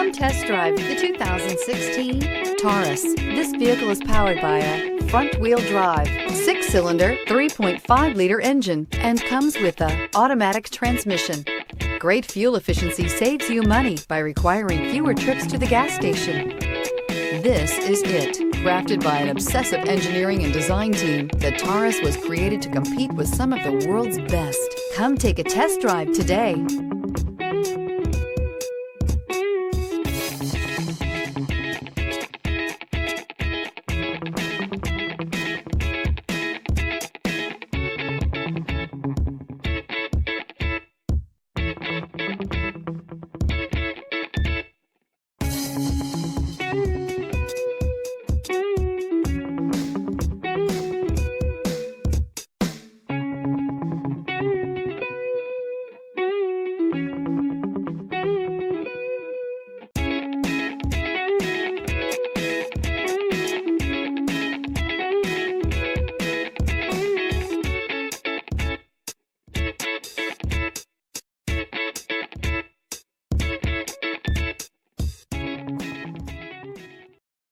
Come test drive the 2016 Taurus. This vehicle is powered by a front-wheel drive, 6-cylinder, 3.5-liter engine, and comes with an automatic transmission. Great fuel efficiency saves you money by requiring fewer trips to the gas station. This is it. Crafted by an obsessive engineering and design team, the Taurus was created to compete with some of the world's best. Come take a test drive today.